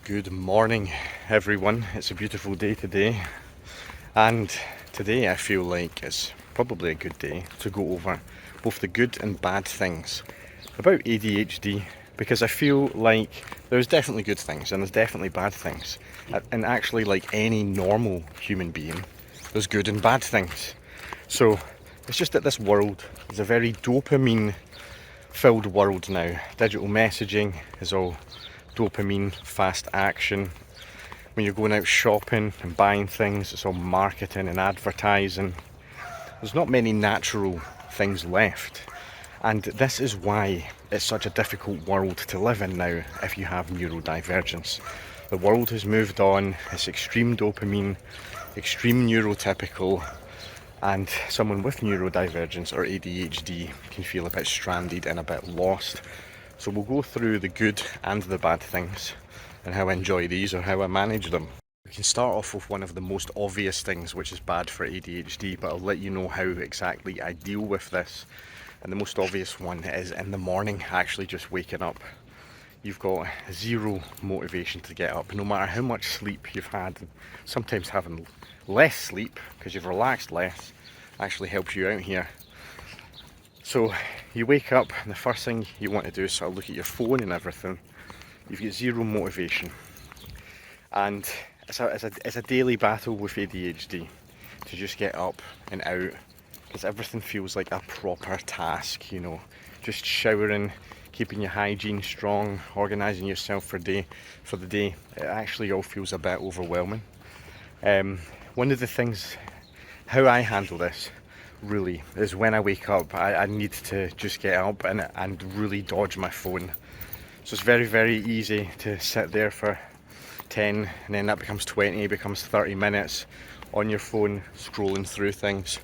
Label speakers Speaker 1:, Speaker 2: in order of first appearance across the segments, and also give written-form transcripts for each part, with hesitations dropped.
Speaker 1: Good morning, everyone. It's a beautiful day today, and today I feel like it's probably a good day to go over both the good and bad things about ADHD, because I feel like there's definitely good things and there's definitely bad things. And actually, like any normal human being, there's good and bad things. So it's just that this world is a very dopamine filled world now. Digital messaging is all dopamine, fast action. When you're going out shopping and buying things, it's all marketing and advertising. There's not many natural things left. And this is why it's such a difficult world to live in now if you have neurodivergence. The world has moved on, it's extreme dopamine, extreme neurotypical, and someone with neurodivergence or ADHD can feel a bit stranded and a bit lost. So we'll go through the good and the bad things and how I enjoy these or how I manage them. We can start off with one of the most obvious things, which is bad for ADHD, but I'll let you know how exactly I deal with this. And the most obvious one is in the morning, actually just waking up. You've got zero motivation to get up, no matter how much sleep you've had. Sometimes having less sleep, because you've relaxed less, actually helps you out here. So you wake up and the first thing you want to do is sort of look at your phone and everything. You've got zero motivation. And it's a daily battle with ADHD to just get up and out, because everything feels like a proper task, you know. Just showering, keeping your hygiene strong, organising yourself for the day. It actually all feels a bit overwhelming. One of the things, how I handle this really, is when I wake up, I need to just get up and really dodge my phone. So it's very, very easy to sit there for 10 and then that becomes 20, becomes 30 minutes on your phone scrolling through things.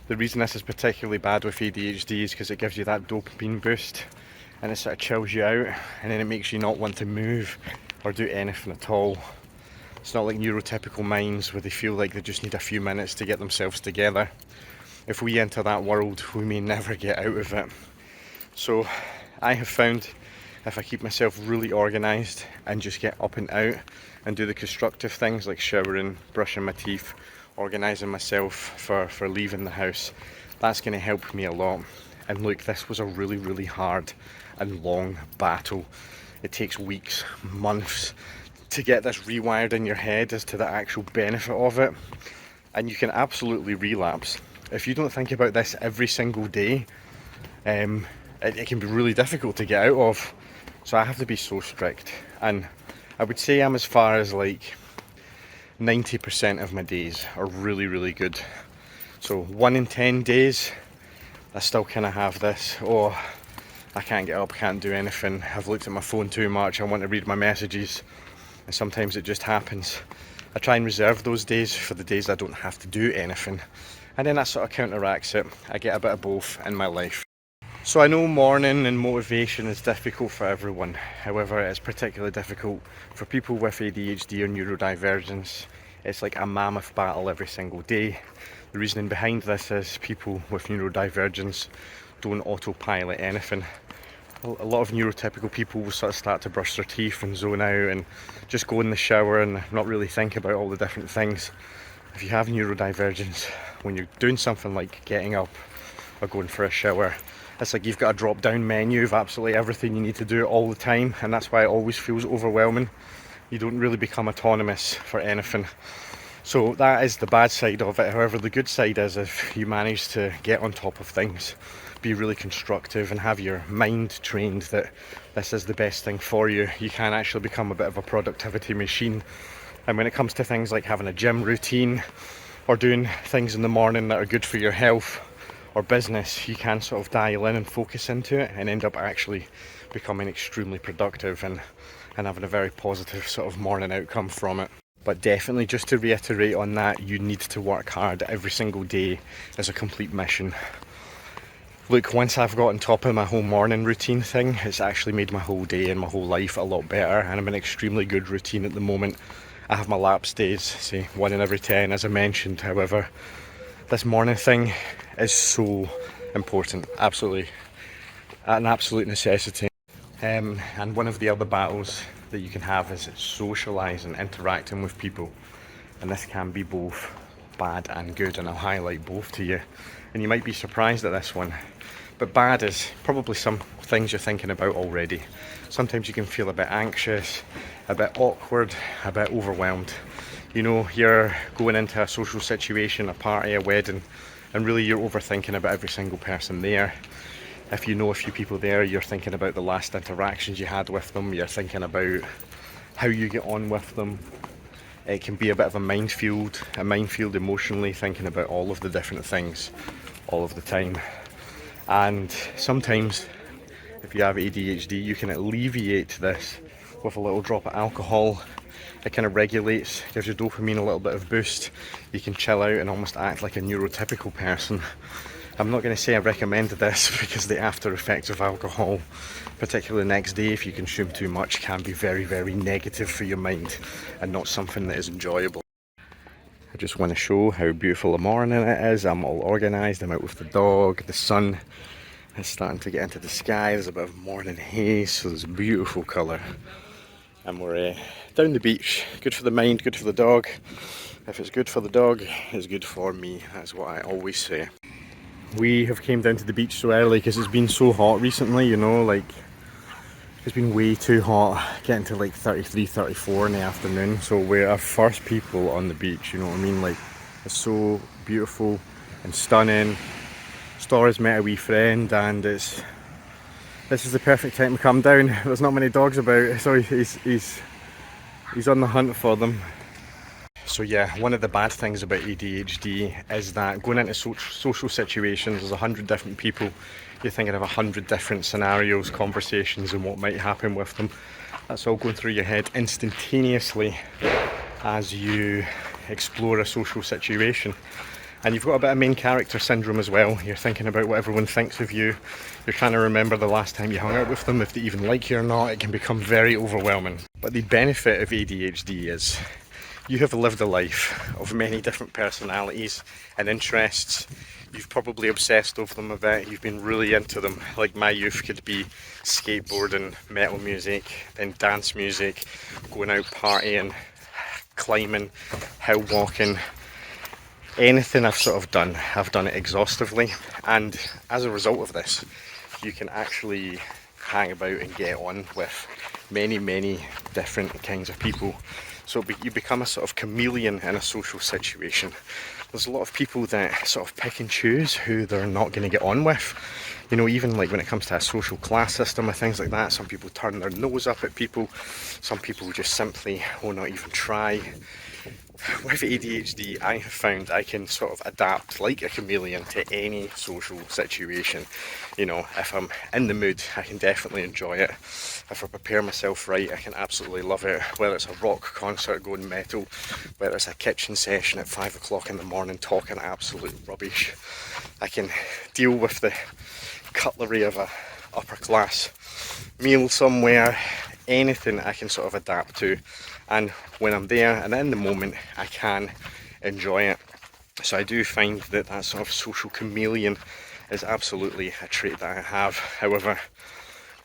Speaker 1: The reason this is particularly bad with ADHD is because it gives you that dopamine boost and it sort of chills you out, and then it makes you not want to move or do anything at all. It's not like neurotypical minds where they feel like they just need a few minutes to get themselves together. If we enter that world, we may never get out of it. So I have found if I keep myself really organised and just get up and out and do the constructive things like showering, brushing my teeth, organising myself for leaving the house, that's going to help me a lot. And look, this was a really, really hard and long battle. It takes weeks, months to get this rewired in your head as to the actual benefit of it. And you can absolutely relapse. If you don't think about this every single day, it can be really difficult to get out of. So I have to be so strict. And I would say I'm as far as like 90% of my days are really, really good. So 1 in 10 days, I still kind of have this, oh, I can't get up, can't do anything, I've looked at my phone too much, I want to read my messages, and sometimes it just happens. I try and reserve those days for the days I don't have to do anything, and then that sort of counteracts it. I get a bit of both in my life. So I know morning and motivation is difficult for everyone. However, it's particularly difficult for people with ADHD or neurodivergence. It's like a mammoth battle every single day. The reasoning behind this is people with neurodivergence don't autopilot anything. A lot of neurotypical people will sort of start to brush their teeth and zone out and just go in the shower and not really think about all the different things. If you have neurodivergence, when you're doing something like getting up or going for a shower, it's like you've got a drop down menu of absolutely everything you need to do all the time, and that's why it always feels overwhelming. You don't really become autonomous for anything. So that is the bad side of it. However, the good side is if you manage to get on top of things, be really constructive and have your mind trained that this is the best thing for you, you can actually become a bit of a productivity machine. And when it comes to things like having a gym routine or doing things in the morning that are good for your health or business, you can sort of dial in and focus into it and end up actually becoming extremely productive and having a very positive sort of morning outcome from it. But definitely, just to reiterate on that, you need to work hard every single day as a complete mission. Look, once I've got on top of my whole morning routine thing, it's actually made my whole day and my whole life a lot better, and I'm in an extremely good routine at the moment. I have my lapse days, say 1 in every 10 as I mentioned. However, this morning thing is so important, absolutely, an absolute necessity. And one of the other battles that you can have is socialising, interacting with people, and this can be both bad and good, and I'll highlight both to you, and you might be surprised at this one. But bad is probably some things you're thinking about already. Sometimes you can feel a bit anxious, a bit awkward, a bit overwhelmed. You know, you're going into a social situation, a party, a wedding, and really you're overthinking about every single person there. If you know a few people there, you're thinking about the last interactions you had with them, you're thinking about how you get on with them. It can be a bit of a minefield emotionally, thinking about all of the different things all of the time. And sometimes, if you have ADHD, you can alleviate this with a little drop of alcohol. It kind of regulates, gives your dopamine a little bit of boost. You can chill out and almost act like a neurotypical person. I'm not going to say I recommended this because the after effects of alcohol, particularly the next day if you consume too much, can be very, very negative for your mind and not something that is enjoyable. I just want to show how beautiful a morning it is. I'm all organised, I'm out with the dog, the sun is starting to get into the sky, there's a bit of morning haze, so there's a beautiful colour. And we're down the beach, good for the mind, good for the dog. If it's good for the dog, it's good for me, that's what I always say. We have came down to the beach so early because it's been so hot recently, you know, like it's been way too hot, getting to like 33, 34 in the afternoon. So we're our first people on the beach, you know what I mean? Like, it's so beautiful and stunning. Stor's met a wee friend and this is the perfect time to come down. There's not many dogs about, so he's on the hunt for them. So yeah, one of the bad things about ADHD is that going into social situations, there's 100 different people, you're thinking of 100 different scenarios, conversations and what might happen with them. That's all going through your head instantaneously as you explore a social situation. And you've got a bit of main character syndrome as well. You're thinking about what everyone thinks of you. You're trying to remember the last time you hung out with them, if they even like you or not. It can become very overwhelming. But the benefit of ADHD is you have lived a life of many different personalities and interests. You've probably obsessed over them a bit, you've been really into them. Like my youth could be skateboarding, metal music, then dance music, going out partying, climbing, hill walking. Anything I've sort of done, I've done it exhaustively. And as a result of this, you can actually hang about and get on with many, many different kinds of people. So you become a sort of chameleon in a social situation. There's a lot of people that sort of pick and choose who they're not going to get on with. You know, even like when it comes to a social class system or things like that, some people turn their nose up at people. Some people just simply will not even try. With ADHD, I have found I can sort of adapt like a chameleon to any social situation. You know, if I'm in the mood, I can definitely enjoy it. If I prepare myself right, I can absolutely love it. Whether it's a rock concert going metal, whether it's a kitchen session at 5 o'clock in the morning talking absolute rubbish, I can deal with the cutlery of a upper class meal somewhere. Anything I can sort of adapt to, and when I'm there and in the moment I can enjoy it. So I do find that that sort of social chameleon is absolutely a trait that I have. However,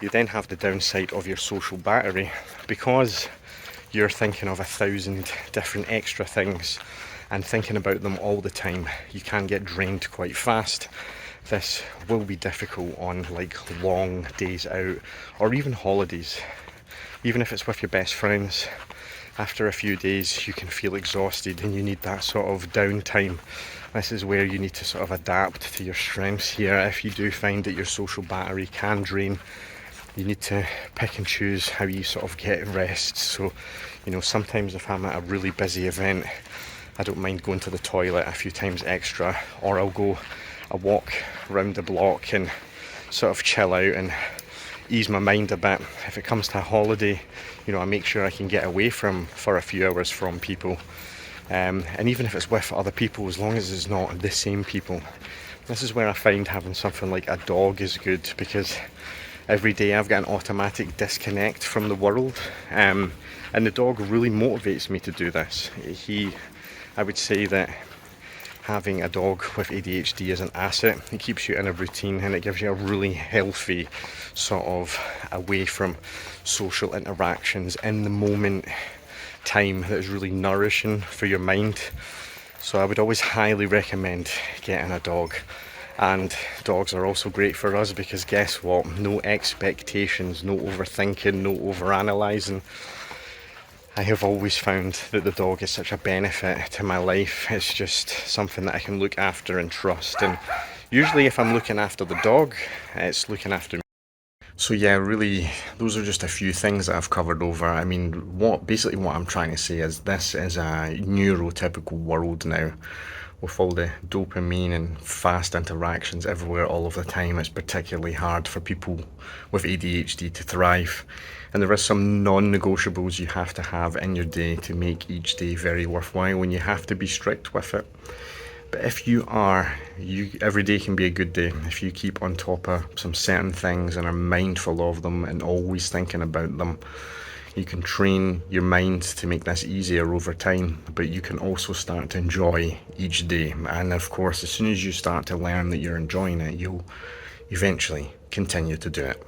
Speaker 1: you then have the downside of your social battery, because you're thinking of 1,000 different extra things and thinking about them all the time. You can get drained quite fast. This will be difficult on like long days out or even holidays. Even if it's with your best friends, after a few days you can feel exhausted and you need that sort of downtime. This is where you need to sort of adapt to your strengths here. If you do find that your social battery can drain, you need to pick and choose how you sort of get rest. So, you know, sometimes if I'm at a really busy event, I don't mind going to the toilet a few times extra, or I'll go a walk around the block and sort of chill out and ease my mind a bit. If it comes to a holiday, you know, I make sure I can get away for a few hours from people, and even if it's with other people, as long as it's not the same people. This is where I find having something like a dog is good, because every day I've got an automatic disconnect from the world, and the dog really motivates me to do this. I would say that having a dog with ADHD is an asset. It keeps you in a routine and it gives you a really healthy sort of away from social interactions, in the moment time that is really nourishing for your mind. So I would always highly recommend getting a dog. And dogs are also great for us because guess what? No expectations, no overthinking, no overanalyzing. I have always found that the dog is such a benefit to my life. It's just something that I can look after and trust. And usually if I'm looking after the dog, it's looking after me. So yeah, really, those are just a few things that I've covered over. I mean, basically what I'm trying to say is this is a neurotypical world now, with all the dopamine and fast interactions everywhere all of the time. It's particularly hard for people with ADHD to thrive. And there are some non-negotiables you have to have in your day to make each day very worthwhile, and you have to be strict with it. But if every day can be a good day if you keep on top of some certain things and are mindful of them and always thinking about them. You can train your mind to make this easier over time, but you can also start to enjoy each day. And of course, as soon as you start to learn that you're enjoying it, you'll eventually continue to do it.